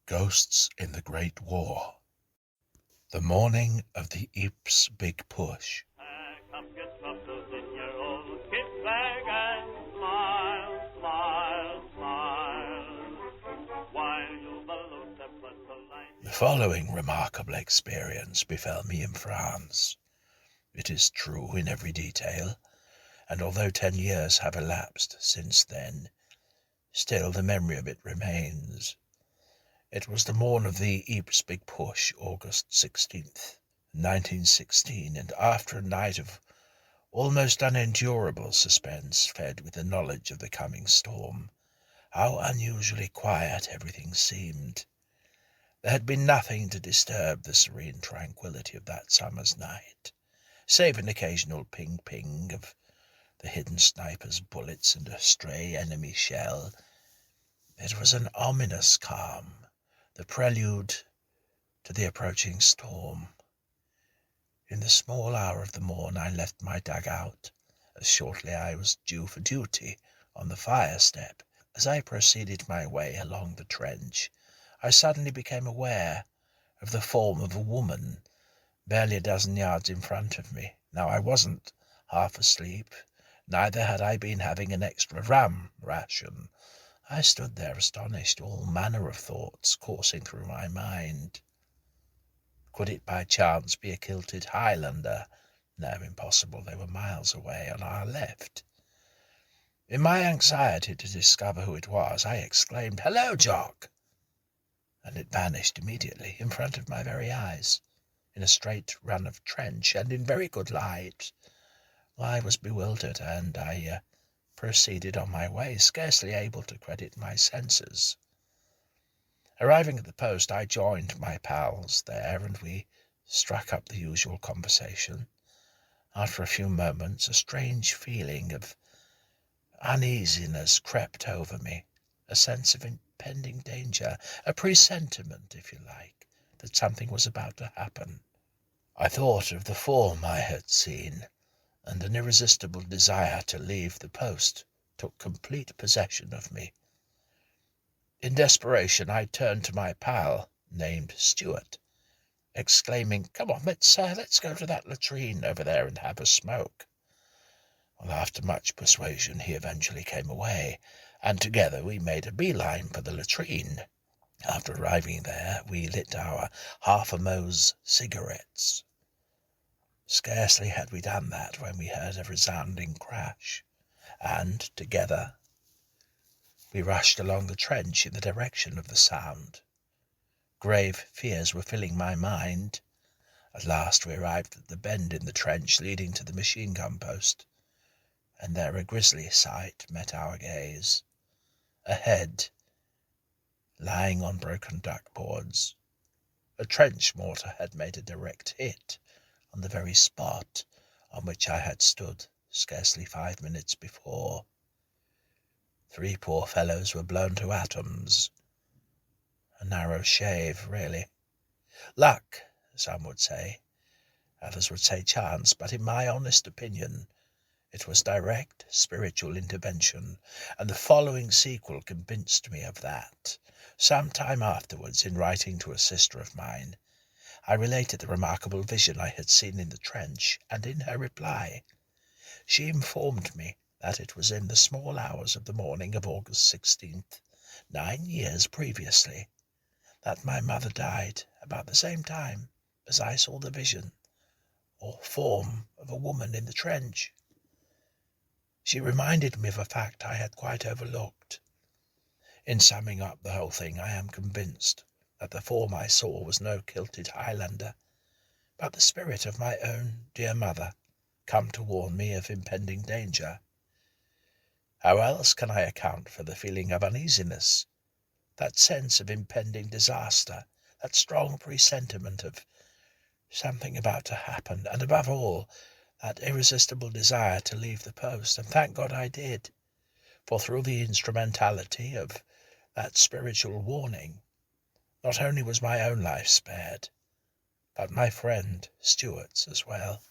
Ghosts in the Great War. The morning of the Ypres Big Push. The following remarkable experience befell me in France. It is true in every detail, and although 10 years have elapsed since then, still the memory of it remains. It was the morn of the Ypres Big Push, August 16th, 1916, and after a night of almost unendurable suspense, fed with the knowledge of the coming storm, how unusually quiet everything seemed. There had been nothing to disturb the serene tranquillity of that summer's night, save an occasional ping-ping of the hidden sniper's bullets and a stray enemy shell. It was an ominous calm, the prelude to the approaching storm. In the small hour of the morn I left my dugout, as shortly I was due for duty on the fire step. As I proceeded my way along the trench, I suddenly became aware of the form of a woman barely a dozen yards in front of me. Now I wasn't half asleep, neither had I been having an extra rum ration. I stood there astonished, all manner of thoughts coursing through my mind. Could it by chance be a kilted Highlander? No, impossible. They were miles away on our left. In my anxiety to discover who it was, I exclaimed, "Hello, Jock!" and it vanished immediately in front of my very eyes, in a straight run of trench and in very good light. I was bewildered, and I proceeded on my way, scarcely able to credit my senses. Arriving at the post, I joined my pals there, and we struck up the usual conversation. After a few moments, a strange feeling of uneasiness crept over me, a sense of impending danger, a presentiment, if you like, that something was about to happen. I thought of the form I had seen, and an irresistible desire to leave the post took complete possession of me. In desperation, I turned to my pal, named Stuart, exclaiming, "Come on, let's go to that latrine over there and have a smoke." Well, after much persuasion, he eventually came away, and together we made a beeline for the latrine. After arriving there, we lit our half-a-mose cigarettes. Scarcely had we done that when we heard a resounding crash, and, together, we rushed along the trench in the direction of the sound. Grave fears were filling my mind. At last we arrived at the bend in the trench leading to the machine-gun post, and there a grisly sight met our gaze. A head, lying on broken duckboards. A trench mortar had made a direct hit on the very spot on which I had stood scarcely 5 minutes before. 3 poor fellows were blown to atoms. A narrow shave, really. Luck, some would say. Others would say chance, but in my honest opinion, it was direct spiritual intervention, and the following sequel convinced me of that. Some time afterwards, in writing to a sister of mine, I related the remarkable vision I had seen in the trench, and in her reply, she informed me that it was in the small hours of the morning of August 16th, 9 years previously, that my mother died about the same time as I saw the vision, or form, of a woman in the trench. She reminded me of a fact I had quite overlooked. In summing up the whole thing, I am convinced that the form I saw was no kilted Highlander, but the spirit of my own dear mother, come to warn me of impending danger. How else can I account for the feeling of uneasiness, that sense of impending disaster, that strong presentiment of something about to happen, and above all, that irresistible desire to leave the post? And thank God I did, for through the instrumentality of that spiritual warning, not only was my own life spared, but my friend Stuart's as well.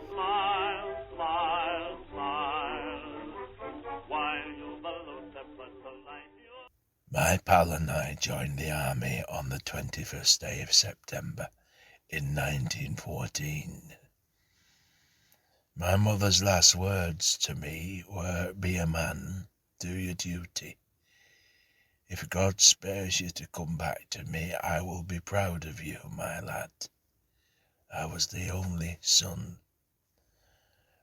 Smile, smile, smile, while you balloon My pal and I joined the army on the 21st day of September in 1914. My mother's last words to me were, "Be a man, do your duty. If God spares you to come back to me, I will be proud of you, my lad." I was the only son.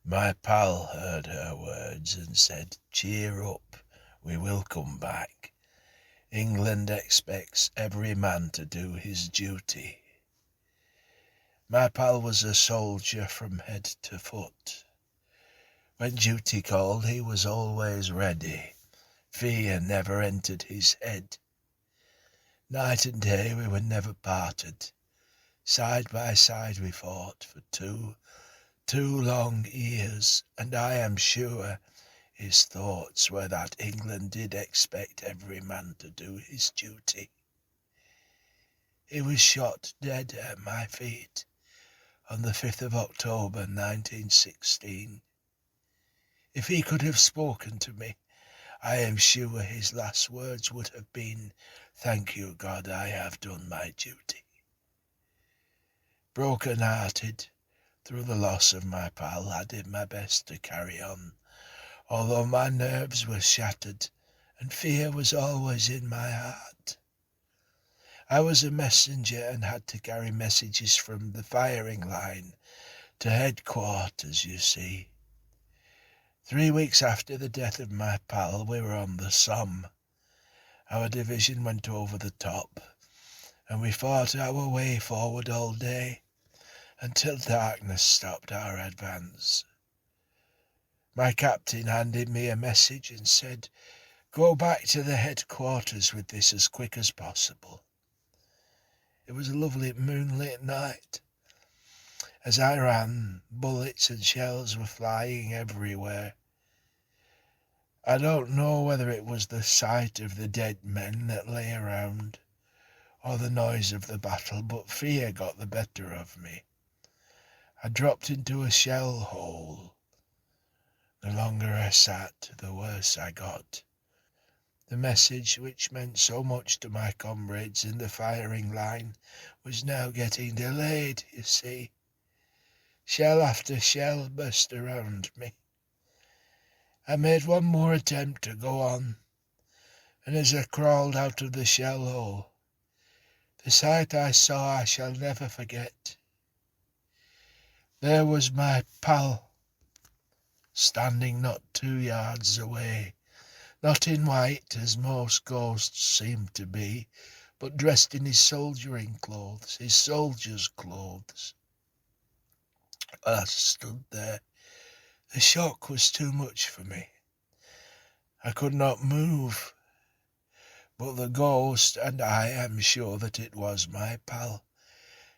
My pal heard her words and said, "Cheer up, we will come back. England expects every man to do his duty." My pal was a soldier from head to foot. When duty called, he was always ready. Fear never entered his head. Night and day we were never parted. Side by side we fought for two long years, and I am sure his thoughts were that England did expect every man to do his duty. He was shot dead at my feet on the 5th of October 1916. If he could have spoken to me, I am sure his last words would have been, "Thank you, God, I have done my duty." Broken-hearted through the loss of my pal, I did my best to carry on, although my nerves were shattered and fear was always in my heart. I was a messenger and had to carry messages from the firing line to headquarters, you see. 3 weeks after the death of my pal, we were on the Somme. Our division went over the top, and we fought our way forward all day, until darkness stopped our advance. My captain handed me a message and said, "Go back to the headquarters with this as quick as possible." It was a lovely moonlit night. As I ran, bullets and shells were flying everywhere. I don't know whether it was the sight of the dead men that lay around, or the noise of the battle, but fear got the better of me. I dropped into a shell hole. The longer I sat, the worse I got. The message, which meant so much to my comrades in the firing line, was now getting delayed, you see. Shell after shell burst around me. I made one more attempt to go on, and as I crawled out of the shell hole, the sight I saw I shall never forget. There was my pal, standing not 2 yards away, not in white as most ghosts seem to be, but dressed in his soldiering clothes, his soldier's clothes. I stood there. The shock was too much for me. I could not move, but the ghost, and I am sure that it was my pal,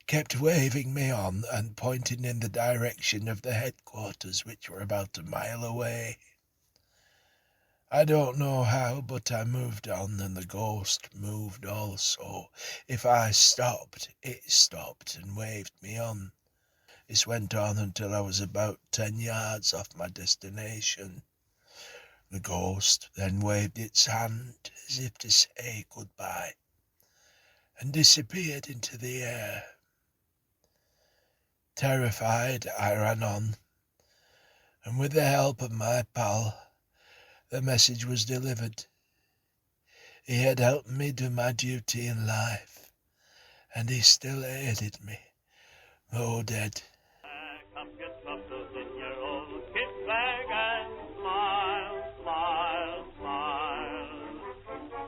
kept waving me on and pointing in the direction of the headquarters, which were about a mile away. I don't know how, but I moved on, and the ghost moved also. If I stopped, it stopped and waved me on. This went on until I was about 10 yards off my destination. The ghost then waved its hand as if to say goodbye, and disappeared into the air. Terrified, I ran on, and with the help of my pal, the message was delivered. He had helped me do my duty in life, and he still aided me, though dead. Come get buses in your old kit bag and smile, smile, smile,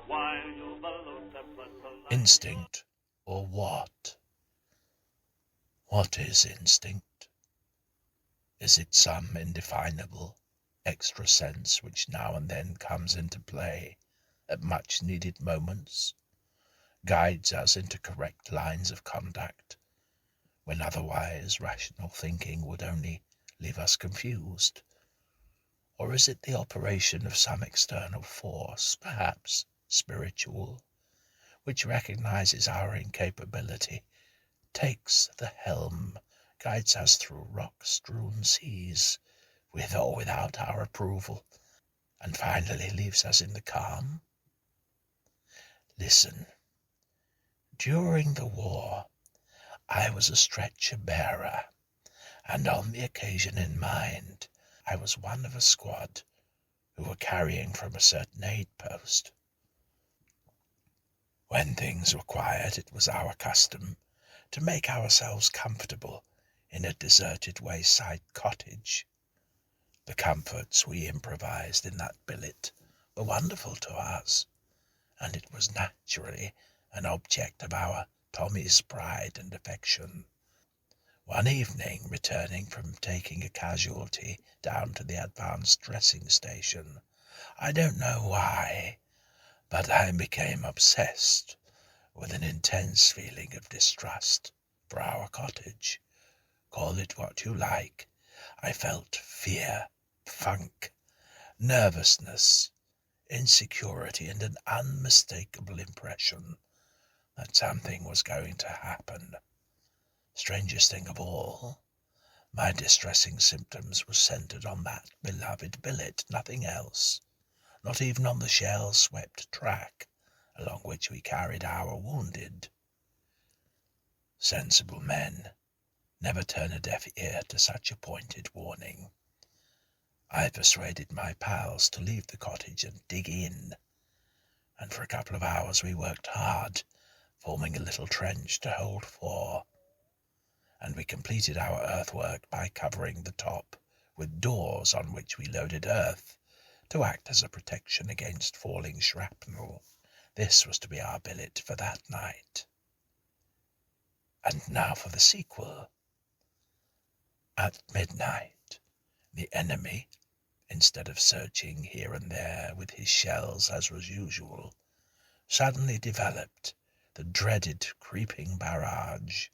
while you balloon the Instinct, or what? What is instinct? Is it some indefinable, extra sense which now and then comes into play at much-needed moments, guides us into correct lines of conduct, when otherwise rational thinking would only leave us confused? Or is it the operation of some external force, perhaps spiritual, which recognizes our incapability, takes the helm, guides us through rock-strewn seas, with or without our approval, and finally leaves us in the calm? Listen, during the war, I was a stretcher bearer, and on the occasion in mind, I was one of a squad who were carrying from a certain aid post. When things were quiet, it was our custom to make ourselves comfortable in a deserted wayside cottage. The comforts we improvised in that billet were wonderful to us, and it was naturally an object of our Tommy's pride and affection. One evening, returning from taking a casualty down to the advanced dressing station, I don't know why, but I became obsessed with an intense feeling of distrust for our cottage. Call it what you like. I felt fear, funk, nervousness, insecurity, and an unmistakable impression that something was going to happen. Strangest thing of all, my distressing symptoms were centered on that beloved billet, nothing else, not even on the shell-swept track along which we carried our wounded. Sensible men never turn a deaf ear to such a pointed warning. I persuaded my pals to leave the cottage and dig in, and for a couple of hours we worked hard, forming a little trench to hold four, and we completed our earthwork by covering the top with doors on which we loaded earth to act as a protection against falling shrapnel. This was to be our billet for that night. And now for the sequel. At midnight, the enemy, instead of searching here and there with his shells as was usual, suddenly developed the dreaded creeping barrage,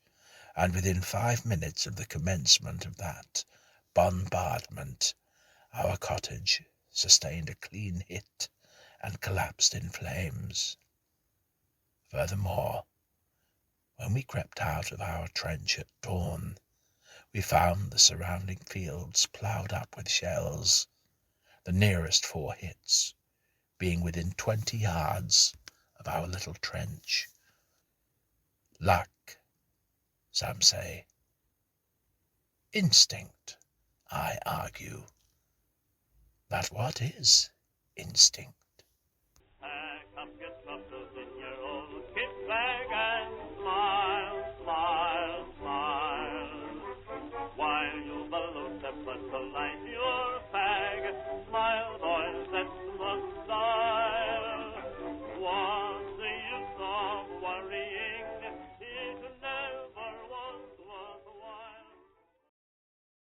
and within 5 minutes of the commencement of that bombardment, our cottage sustained a clean hit and collapsed in flames. Furthermore, when we crept out of our trench at dawn, we found the surrounding fields ploughed up with shells, the nearest 4 hits being within 20 yards of our little trench. Luck, some say. Instinct, I argue. But what is instinct?